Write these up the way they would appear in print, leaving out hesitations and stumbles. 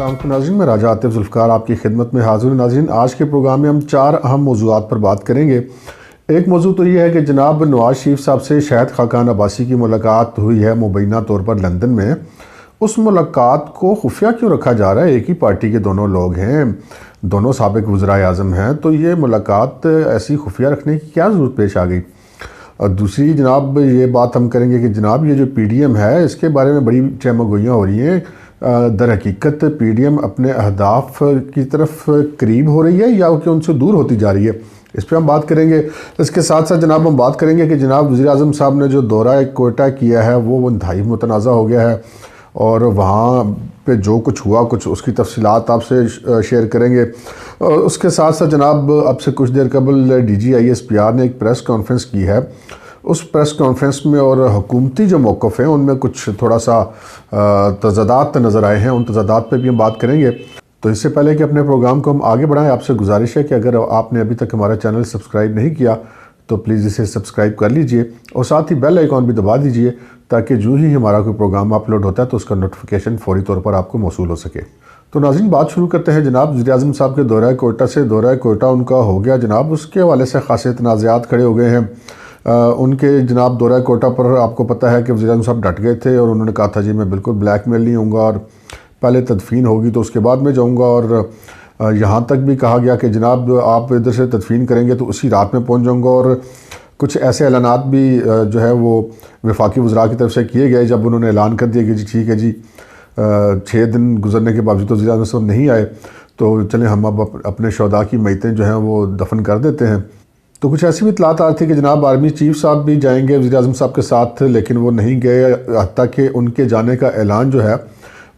अस्सलाम नाज़रीन, मैं राजा आतिफ ज़ुल्फ़िकार आपकी खिदमत में हाज़िर हूँ। नाज़रीन, आज के प्रोग्राम में हम 4 अहम मौज़ूआत पर बात करेंगे। एक मौजू तो ये है कि जनाब नवाज़ शरीफ साहब से शाहिद खाकान अब्बासी की मुलाकात हुई है मुबैना तौर पर लंदन में। उस मुलाकात को खुफिया क्यों रखा जा रहा है? एक ही पार्टी के दोनों लोग हैं, दोनों साबिक़ वज़राए आज़म हैं, तो ये मुलाकात ऐसी खुफिया रखने की क्या ज़रूरत पेश आ गई? और दूसरी जनाब ये बात हम करेंगे कि जनाब ये जो PDM है इसके बारे में बड़ी चहमगोइयाँ हो रही हैं। दर हकीकत PDM अपने अहदाफ की तरफ करीब हो रही है या कि उनसे दूर होती जा रही है? इस पर हम बात करेंगे। इसके साथ साथ जनाब हम बात करेंगे कि जनाब वज़ीर आज़म साहब ने जो दौरा कोयटा किया है वो इंतहाई मुतनाज़ा हो गया है और वहाँ पे जो कुछ हुआ कुछ उसकी तफसीलात आपसे शेयर करेंगे। उसके साथ साथ जनाब अब से कुछ देर कबल DG/ISPR ने एक प्रेस कॉन्फ्रेंस की है। उस प्रेस कॉन्फ्रेंस में और हुकूमती जो मौक़िफ़ हैं उनमें कुछ थोड़ा सा तज़ादात नज़र आए हैं, उन तज़ादात पे भी हम बात करेंगे। तो इससे पहले कि अपने प्रोग्राम को हम आगे बढ़ाएं, आपसे गुजारिश है कि अगर आपने अभी तक हमारा चैनल सब्सक्राइब नहीं किया तो प्लीज़ इसे सब्सक्राइब कर लीजिए और साथ ही बेल आइकॉन भी दबा दीजिए ताकि जो ही हमारा कोई प्रोग्राम अपलोड होता है तो उसका नोटिफिकेशन फ़ौरी तौर पर आपको मौसूल हो सके। तो नाज़रीन, बात शुरू करते हैं जनाब वज़ीर आज़म साहब के दौरा कोयटा से। दौरा कोयटा उनका हो गया जनाब, उसके हवाले से ख़ासे तनाज़ात खड़े हो गए हैं। उनके जनाब दौरा कोयटा पर आपको पता है कि वज़ीर आज़म साहब डट गए थे और उन्होंने कहा था जी मैं बिल्कुल ब्लैकमेल नहीं होऊंगा और पहले तदफीन होगी तो उसके बाद मैं जाऊँगा। और यहाँ तक भी कहा गया कि जनाब आप इधर से तदफीन करेंगे तो उसी रात में पहुँच जाऊँगा। और कुछ ऐसे ऐलानात भी जो है वो वफाकी वज़रा की तरफ से किए गए जब उन्होंने ऐलान कर दिया कि जी ठीक है जी 6 दिन गुजरने के बावजूद वज़ीर आज़म साहब नहीं आए तो चलें हम अब अपने शहदा की मैयतें जो हैं वो दफन कर देते हैं। तो कुछ ऐसी भी इतलात आ रही थी कि जनाब आर्मी चीफ साहब भी जाएंगे वज़ीर आज़म साहब के साथ, लेकिन वो नहीं गए। हत्ता कि उनके जाने का ऐलान जो है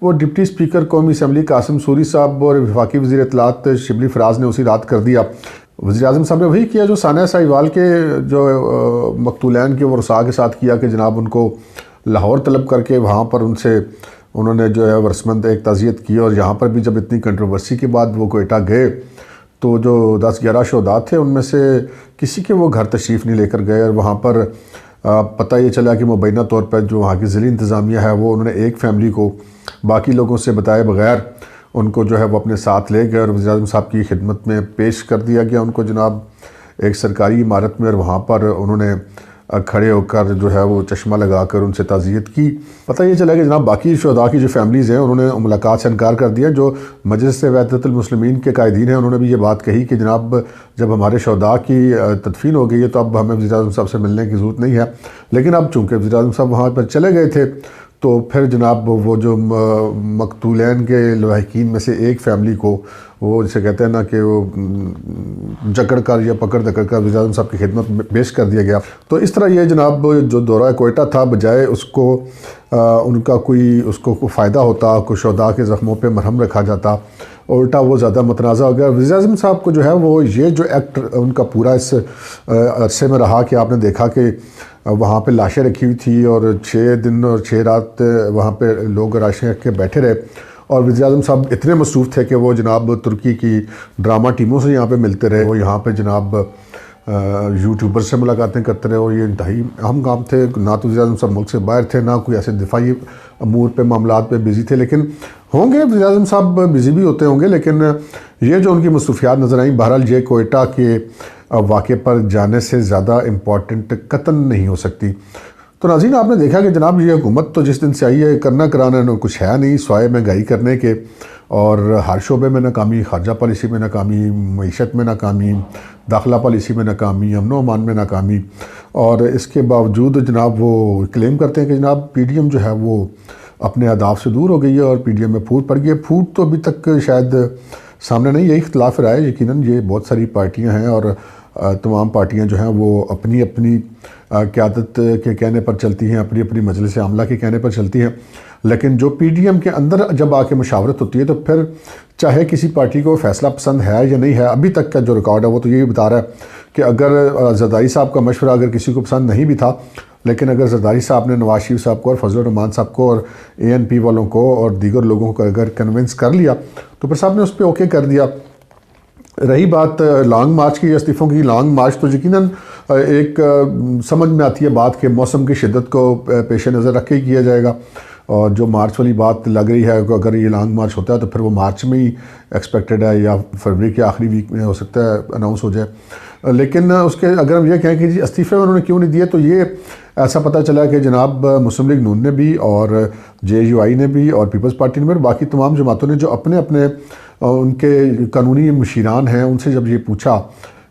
वो डिप्टी स्पीकर कौमी असम्बली कासिम सूरी साहब और वफाकी वज़ीर इत्तलात शिबली फराज ने उसी रात कर दिया। वज़ीर आज़म साहब ने वही किया जो सानिया साहिवाल के जो मकतूलैन के वरसा के साथ किया कि जनाब उनको लाहौर तलब करके वहाँ पर उनसे उन्होंने जो है रस्मंद एक ताज़ियत की। और यहाँ पर भी जब इतनी कंट्रोवर्सी के बाद वो कोयटा गए तो जो 10-11 शहदा थे उनमें से किसी के वो घर तशरीफ़ नहीं लेकर गए। और वहाँ पर पता ये चला कि मुबैना तौर पर जो वहाँ की ज़िली इंतज़ामिया है वो उन्होंने एक फ़ैमिली को बाकी लोगों से बताए बग़ैर उनको जो है वो अपने साथ ले गए और वज़ीर आज़म साहब की खिदमत में पेश कर दिया गया उनको जनाब एक सरकारी इमारत में। और वहाँ पर उन्होंने खड़े होकर जो है वो चश्मा लगाकर उनसे ताज़ियत की। पता ये चला कि जनाब बाकी शहदा की जो फैमिलीज़ हैं उन्होंने मुलाकात से इनकार कर दिया। जो मजलिस वहदतुल मुस्लिमीन के कायदीन हैं उन्होंने भी ये बात कही कि जनाब जब हमारे शहदा की तदफीन हो गई है तो अब हमें वज़ीर आज़म साहब से मिलने की ज़रूरत नहीं है। लेकिन अब चूँकि वज़ीर आज़म साहब वहाँ पर चले गए थे तो फिर जनाब वो जो मकतूलैन के लवाहिकीन में से एक फ़ैमिली को वो जिसे कहते हैं ना कि वो जकड़ कर या पकड़ दकड़ कर वज़ीर आज़म साहब की खिदमत में पेश कर दिया गया। तो इस तरह ये जनाब जो दौरा कोयटा था बजाय उसको उनका कोई उसको फ़ायदा होता, कोई शहदा के ज़ख्मों पे मरहम रखा जाता, उल्टा वो ज़्यादा मतनाज़ा हो गया। वज़ीर आज़म साहब को जो है वो ये जो एक्ट उनका पूरा इस अरसे में रहा कि आपने देखा कि वहाँ पे लाशें रखी हुई थी और 6 दिन और 6 रात वहाँ पे लोग लाशें रख के बैठे रहे। और वज़ीर आज़म साहब इतने मसरूफ़ थे कि वो जनाब तुर्की की ड्रामा टीमों से यहाँ पे मिलते रहे, वो यहाँ पे जनाब यूट्यूबर से मुलाकातें करते रहे और ये इंतहाई अहम काम थे। ना तो वज़ीर आज़म साहब मुल्क से बाहर थे, ना कोई ऐसे दिफाई अमूर पे मामलात पे बिज़ी थे। लेकिन होंगे वज़ीर आज़म साहब बिज़ी भी होते होंगे, लेकिन ये जो उनकी मसरूफियात नज़र आई बहरहाल ये कोयटा के वाक़े पर जाने से ज़्यादा इम्पॉर्टेंट कतन नहीं हो सकती। तो नाज़रीन, आपने देखा कि जनाब ये हुकूमत तो जिस दिन से आई है करना कराना कुछ है नहीं स्वाय महंगाई करने के, और हर शोबे में नाकामी, खारजा पॉलिसी में नाकामी, मईशत में नाकामी, दाखिला पॉलिसी में नाकामी, अमन अमान में नाकामी। और इसके बावजूद जनाब वो क्लेम करते हैं कि जनाब PDM जो है वो अपने अहदाफ से दूर हो गई है और PDM में फूट पड़ गई है। फूट तो अभी तक शायद सामने नहीं, यही इख्तलाफ राय है। यकीनन ये बहुत सारी पार्टियाँ हैं और तमाम पार्टियां जो हैं वो अपनी अपनी क़यादत के कहने पर चलती हैं, अपनी अपनी मजलिस आमला के कहने पर चलती हैं। लेकिन जो PDM के अंदर जब आके मुशावरत होती है तो फिर चाहे किसी पार्टी को फ़ैसला पसंद है या नहीं है, अभी तक का जो रिकॉर्ड है वो तो यही बता रहा है कि अगर ज़रदारी साहब का मशवरा अगर किसी को पसंद नहीं भी था, लेकिन अगर ज़रदारी साहब ने नवाज शरीफ साहब को और फजल रहमान साहब को और ANP वालों को और दीगर लोगों को अगर कन्विंस कर लिया तो फिर साहब ने उस पर ओके कर दिया। रही बात लॉन्ग मार्च की, इस्तीफ़ों की, लॉन्ग मार्च तो यकीनन एक समझ में आती है बात कि मौसम की शिद्दत को पेश नज़र रख के ही किया जाएगा। और जो मार्च वाली बात लग रही है, अगर ये लॉन्ग मार्च होता है तो फिर वो मार्च में ही एक्सपेक्टेड है या फरवरी के आखिरी वीक में हो सकता है अनाउंस हो जाए। लेकिन उसके अगर हम ये कहें कि जी इस्तीफ़े उन्होंने क्यों नहीं दिए, तो ये ऐसा पता चला कि जनाब मुस्लिम लीग नून ने भी और JUI ने भी और पीपल्स पार्टी ने भी और बाकी तमाम जमातों ने जो अपने अपने उनके कानूनी मशीरान हैं उनसे जब ये पूछा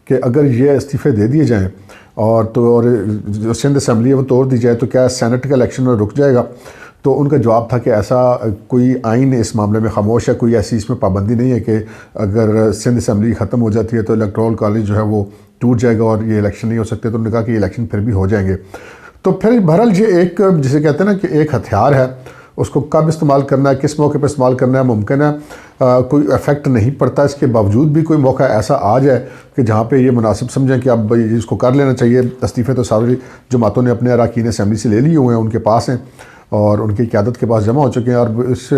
कि अगर ये इस्तीफ़े दे दिए जाएँ और जो सिंध असम्बली है वो तोड़ दी जाए तो क्या सेनेट का इलेक्शन रुक जाएगा, तो उनका जवाब था कि ऐसा कोई आइन इस मामले में खामोश है, कोई ऐसी इसमें पाबंदी नहीं है कि अगर सिंध असम्बली ख़त्म हो जाती है तो इलेक्टोरल कॉलेज जो है वो टूट जाएगा और ये इलेक्शन नहीं हो सकते। तो उन्होंने कहा कि इलेक्शन फिर भी हो जाएंगे। तो फिर बहरहाल ये एक जिसे कहते हैं ना कि एक हथियार है, उसको कब इस्तेमाल करना है, किस मौके पर इस्तेमाल करना है मुमकिन है कोई इफ़ेक्ट नहीं पड़ता। इसके बावजूद भी कोई मौका ऐसा आ जाए कि जहाँ पे ये मुनासिब समझें कि अब इसको कर लेना चाहिए। इस्तीफ़े तो सारी जमातों ने अपने अरकान असम्बली से ले लिए हुए हैं, उनके पास हैं और उनकी क़यादत के पास जमा हो चुके हैं, और इस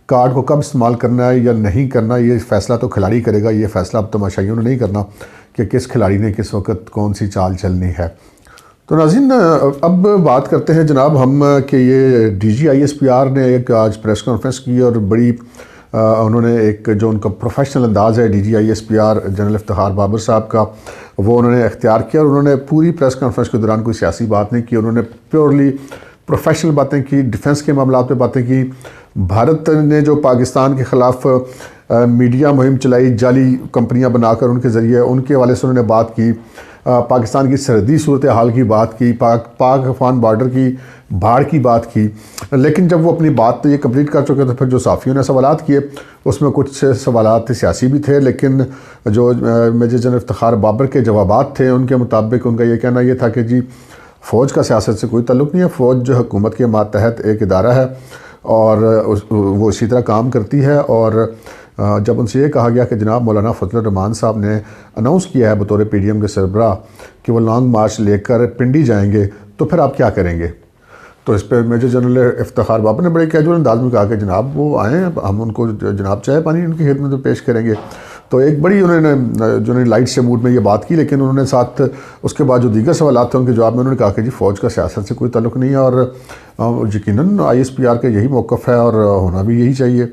कार्ड को कब इस्तेमाल करना है या नहीं करना ये फ़ैसला तो खिलाड़ी करेगा। ये फ़ैसला अब तमाशाइयों ने नहीं करना कि किस खिलाड़ी ने किस वक्त कौन सी चाल चलनी है। तो नाज़रीन अब बात करते हैं जनाब हम कि ये DGISPR ने एक आज प्रेस कॉन्फ्रेंस की और बड़ी उन्होंने एक जो उनका प्रोफेशनल अंदाज़ है DGISPR जनरल इफ्तिखार बाबर साहब का, वो उन्होंने इख्तियार किया और उन्होंने पूरी प्रेस कॉन्फ्रेंस के दौरान कोई सियासी बात नहीं की। उन्होंने प्योरली प्रोफेशनल बातें की, डिफेंस के मामला पे बातें की। भारत ने जो पाकिस्तान के ख़िलाफ़ मीडिया मुहिम चलाई, जाली कंपनियां बनाकर उनके ज़रिए, उनके हवाले से उन्होंने बात की। पाकिस्तान की सरहदी सूरत हाल की बात की, पाक अफगान बॉर्डर की बाढ़ की बात की। लेकिन जब वो अपनी बात ये कंप्लीट कर चुके तो फिर जो साफ़ियों ने सवालात किए उसमें कुछ सवालात सियासी भी थे, लेकिन जो मेजर जनरल इफ्तिखार बाबर के जवाबात थे उनके मुताबिक उनका ये कहना ये था कि जी फ़ौज का सियासत से कोई ताल्लुक़ नहीं है, फ़ौज जो हुकूमत के मातहत एक इदारा है और वो इसी तरह काम करती है। और जब उनसे ये कहा गया कि जनाब मौलाना फजलुर रहमान साहब ने अनाउंस किया है बतौर PDM के सरबराह कि वो लॉन्ग मार्च लेकर पिंडी जाएंगे, तो फिर आप क्या करेंगे। तो इस पर मेजर जनरल इफ्तिखार बाबर ने बड़े कैजुअल अंदाज में कहा कि जनाब वो आएँ, हम उनको जनाब चाय पानी उनकी खिदमत में पेश करेंगे। तो एक बड़ी उन्होंने लाइट से मूड में ये बात की, लेकिन उन्होंने साथ उसके बाद जो दीगर सवाल थे उनके जवाब में उन्होंने कहा कि जी फ़ौज का सियासत से कोई ताल्लुक़ नहीं है और यकीनन ISPR का यही मौक़िफ़ है और होना भी यही चाहिए।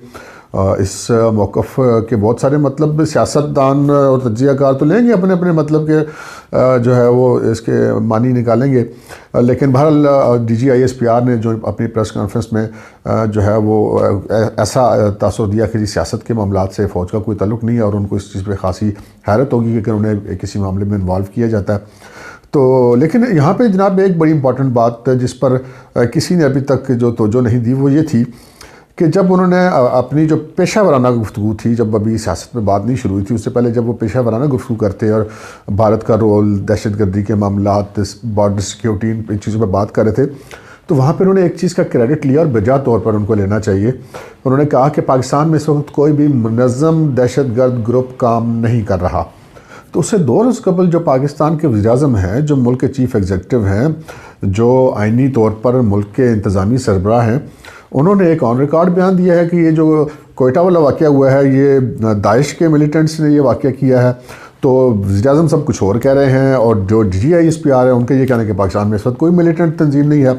इस मौक़िफ़ के बहुत सारे मतलब सियासतदान और तज्ज़ियाकार तो लेंगे अपने अपने मतलब के जो है वो इसके मानी निकालेंगे, लेकिन बहरहाल DGISPR ने जो अपनी प्रेस कॉन्फ्रेंस में जो है वो ऐसा तासुर दिया कि जी सियासत के मामलात से फ़ौज का कोई ताल्लुक़ नहीं है और उनको इस चीज़ पर ख़ासी हैरत होगी कि उन्हें किसी मामले में इन्वॉल्व किया जाता है। तो लेकिन यहाँ पे जनाब एक बड़ी इंपॉर्टेंट बात जिस पर किसी ने अभी तक जो तवज्जो नहीं दी वो ये थी कि जब उन्होंने अपनी जो पेशा वराना गुफ्तगू थी, जब अभी सियासत में बात नहीं शुरू हुई थी, उससे पहले जब वो पेशा वराना गुफ्तगू करते और भारत का रोल, दहशतगर्दी के मामलात, बॉर्डर सिक्योरिटी, इन चीज़ों पर बात कर रहे थे, तो वहाँ पर उन्होंने एक चीज़ का क्रेडिट लिया और बजा तौर पर उनको लेना चाहिए। उन्होंने कहा कि पाकिस्तान में इस वक्त कोई भी मुनज़्ज़म दहशतगर्द ग्रुप काम नहीं कर रहा। तो उससे 2 रोज़ कबल जो पाकिस्तान के वज़ीर-ए-आज़म हैं, जो मुल्क के चीफ़ एग्जीक्यूटिव हैं, जो आइनी तौर पर मुल्क के इंतज़ामी सरबराह हैं, उन्होंने एक ऑन रिकॉर्ड बयान दिया है कि ये जो कोयटा वाला वाक़या हुआ है ये दाइश के मिलिटेंट्स ने ये वाक़या किया है। तो वज़ीर-ए-आज़म सब कुछ और कह रहे हैं और जो DGISPR है उनका ये कहना है कि पाकिस्तान में इस वक्त कोई मिलिटेंट तंजीम नहीं है।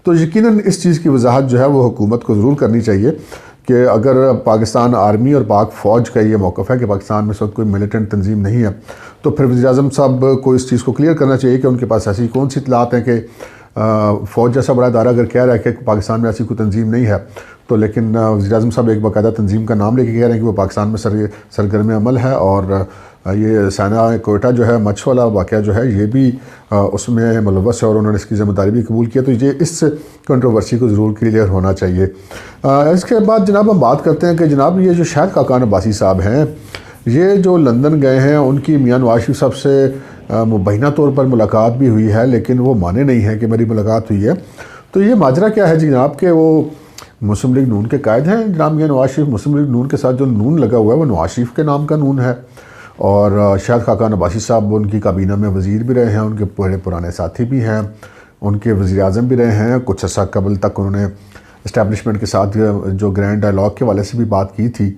तो यकीनन इस चीज़ की वजाहत जो है वो हुकूमत को ज़रूर करनी चाहिए कि अगर पाकिस्तान आर्मी और पाक फ़ौज का ये मौक़िफ़ है कि पाकिस्तान में इस वक्त कोई मिलिटेंट तंजीम नहीं है, तो फिर वज़ीर-ए-आज़म साहब को इस चीज़ को क्लियर करना चाहिए कि उनके पास ऐसी कौन सी इत्तलात हैं कि फ़ौज जैसा बड़ा इदारा अगर कह रहा है कि पाकिस्तान में ऐसी कोई तंजीम नहीं है, तो लेकिन वज़ीर-ए-आज़म साहब एक बाकायदा तंजीम का नाम लेके कह रहे हैं कि वो पाकिस्तान में सरगर्म अमल है। और ये साना कोयटा जो है मच्छ वाला वाक़या जो है ये भी उसमें मुलव्वस है और उन्होंने इसकी ज़िम्मेदारी भी कबूल किया। तो ये इस कंट्रोवर्सी को ज़रूर क्लियर होना चाहिए। इसके बाद जनाब हम बात करते हैं कि जनाब ये जो शाहिद खाकान अब्बासी साहब हैं, ये जो लंदन गए हैं, उनकी मियां नवाज शरीफ साहब से मुबैना तौर पर मुलाकात भी हुई है, लेकिन वो माने नहीं हैं कि मेरी मुलाकात हुई है। तो ये माजरा क्या है जनाब के वो मुस्लिम लीग नून के कायद हैं जनाब मियां नवाज शरीफ। मुस्लिम लीग नून के साथ जो नून लगा हुआ है वो नवाज शरीफ के नाम का नून है और शाहिद खाकान अब्बासी साहब उनकी काबीना में वज़ीर भी रहे हैं, उनके बड़े पुराने साथी भी हैं, उनके वज़ीर-ए-आज़म भी रहे हैं। कुछ अर्सा कबल तक उन्होंने इस्टेब्लिशमेंट के साथ जो ग्रैंड डायलॉग के वाले से भी बात की थी।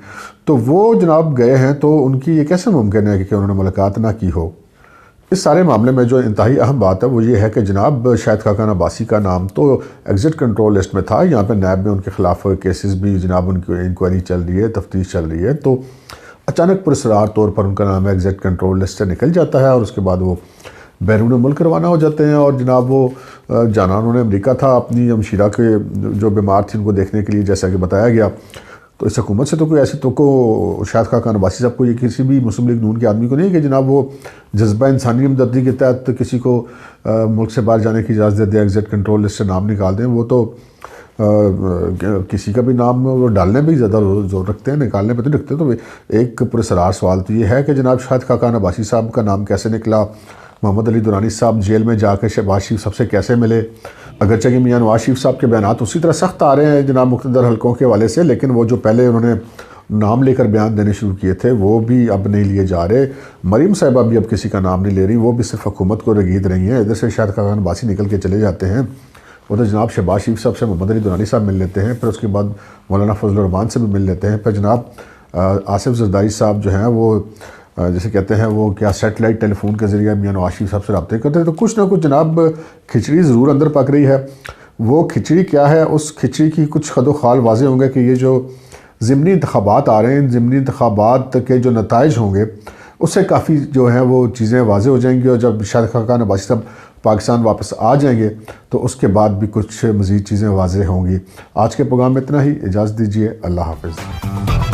तो वो जनाब गए हैं, तो उनकी ये कैसे मुमकिन है कि उन्होंने मुलाकात ना की हो। इस सारे मामले में जो इंतहाई अहम बात है वो ये है कि जनाब शाहिद खाकान अब्बासी का नाम तो एग्ज़िट कंट्रोल लिस्ट में था। यहाँ पे नैब में उनके ख़िलाफ़ केसेस भी जनाब उनकी इंक्वायरी चल रही है, तफ्तीश चल रही है, तो अचानक पुरस्रार तौर पर उनका नाम एग्ज़िट कंट्रोल लिस्ट से निकल जाता है और उसके बाद वो बैरून मुल्क रवाना हो जाते हैं। और जनाब वो जाना उन्होंने अमरीका था अपनी हमशीरा के जो बीमार थी उनको देखने के लिए, जैसा कि बताया गया। तो इस हुकूमत से तो कोई ऐसी तो शाहिद खाकान अब्बासी साहब को, ये किसी भी मुस्लिम लीग नून के आदमी को नहीं है कि जनाब वो जज्बा इंसानी हमदर्दी के तहत किसी को मुल्क से बाहर जाने की इजाज़त दे दें, एग्ज़िट कंट्रोल लिस्ट से नाम निकाल दें। वो तो किसी का भी नाम वो डालने पर ही ज़्यादा जोर रखते हैं, निकालने पर तो रखते। तो एक पुरस्रार सवाल तो ये है कि जनाब शाहिद खाकान अब्बासी साहब का नाम कैसे निकला, मोहम्मद अली दुरानी साहब जेल में जाकर शहबाज शरीफ साहब से कैसे मिले। अगरचे कि मियाँ नवाज शरीफ साहब के बयान उसी तरह सख्त आ रहे हैं जनाब मुख्तदर हलकों के हवाले से, लेकिन वो जो पहले उन्होंने नाम लेकर बयान देने शुरू किए थे वो भी अब नहीं लिए जा रहे। मरीम साहिबा भी अब किसी का नाम नहीं ले रही, वो भी सिर्फ हुकूमत को रगीद रही हैं। इधर से शाहिद खाकान अब्बासी निकल के चले जाते हैं, वो तो जनाब शहबाज शरीफ साहब से मोहम्मद अली दुरानी साहब मिल लेते हैं, फिर उसके बाद मौलाना फजल रहमान से भी मिल लेते हैं, फिर जनाब आसिफ जरदारी साहब जो हैं वो जैसे कहते हैं वो क्या सेटेलाइट टेलीफोन के ज़रिए मियाँ नवाज शरीफ साहब से रब्ते करते हैं। तो कुछ ना कुछ जनाब खिचड़ी ज़रूर अंदर पक रही है। वो खिचड़ी क्या है, उस खिचड़ी की कुछ खदो खाल वाज़े होंगे कि ये जो ज़िमनी इंतखाबात आ रहे हैं, ज़िमनी इंतखाबात के जो नताइज होंगे उससे काफ़ी जो है वो चीज़ें वाज़े हो जाएंगी। और जब शाहिद खाकान अब्बासी साहब पाकिस्तान वापस आ जाएंगे तो उसके बाद भी कुछ मज़ीद चीज़ें वाज़े होंगी। आज के प्रोग्राम में इतना ही, इजाज़त दीजिए, अल्लाह हाफ़िज़।